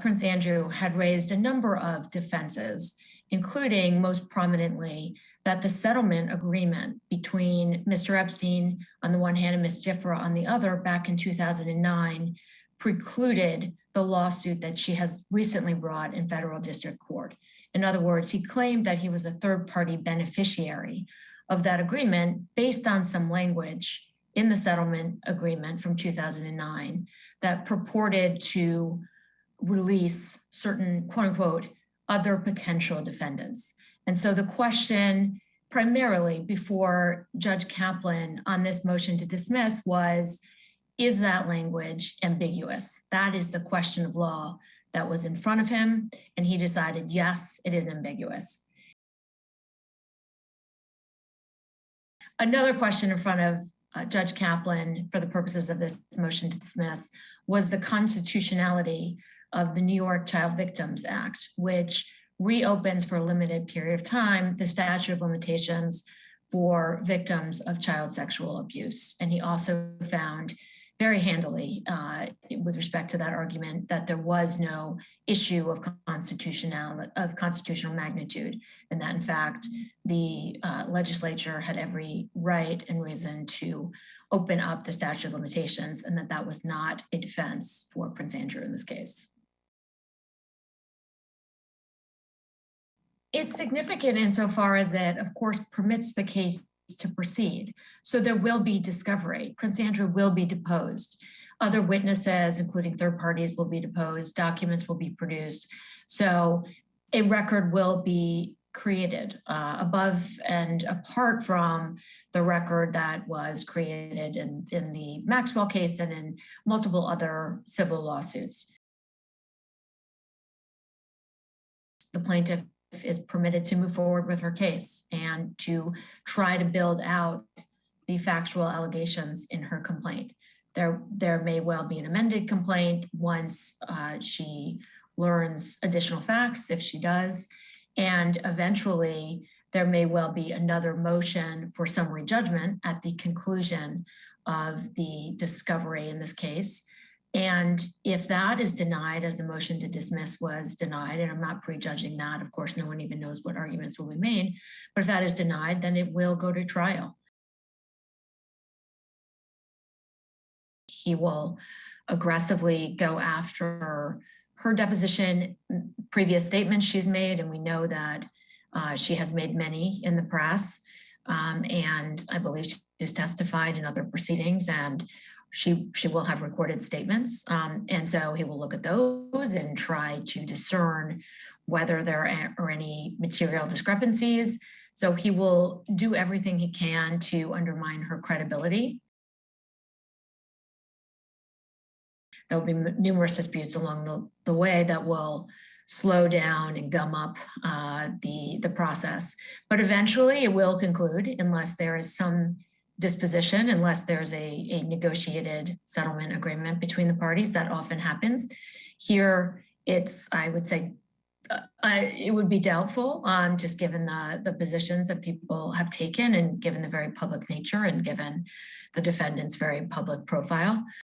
Prince Andrew had raised a number of defenses, including most prominently that the settlement agreement between Mr. Epstein on the one hand and Ms. Giuffre on the other back in 2009 precluded the lawsuit that she has recently brought in federal district court. In other words, he claimed that he was a third-party beneficiary of that agreement based on some language in the settlement agreement from 2009 that purported to release certain, quote unquote, other potential defendants. And so the question primarily before Judge Kaplan on this motion to dismiss was, is that language ambiguous? That is the question of law that was in front of him. And he decided, yes, it is ambiguous. Another question in front of Judge Kaplan for the purposes of this motion to dismiss was the constitutionality of the New York Child Victims Act, which reopens for a limited period of time the statute of limitations for victims of child sexual abuse. And he also found very handily with respect to that argument that there was no issue of constitutional magnitude, and that in fact the legislature had every right and reason to open up the statute of limitations, and that that was not a defense for Prince Andrew in this case. It's significant insofar as it, of course, permits the case to proceed. So there will be discovery. Prince Andrew will be deposed. Other witnesses, including third parties, will be deposed. Documents will be produced. So a record will be created above and apart from the record that was created in the Maxwell case and in multiple other civil lawsuits. The plaintiff is permitted to move forward with her case and to try to build out the factual allegations in her complaint. There may well be an amended complaint once she learns additional facts, if she does, and eventually there may well be another motion for summary judgment at the conclusion of the discovery in this case. And if that is denied, as the motion to dismiss was denied, and I'm not prejudging that, of course, no one even knows what arguments will be made, but if that is denied, then it will go to trial. He will aggressively go after her deposition, previous statements she's made, and we know that she has made many in the press, and I believe she's testified in other proceedings, and she will have recorded statements. And so he will look at those and try to discern whether there are any material discrepancies. So he will do everything he can to undermine her credibility. There will be numerous disputes along the way that will slow down and gum up the process. But eventually it will conclude unless there is some disposition, unless there's a negotiated settlement agreement between the parties. That often happens. Here, it's, I would say, it would be doubtful, just given the positions that people have taken and given the very public nature and given the defendant's very public profile.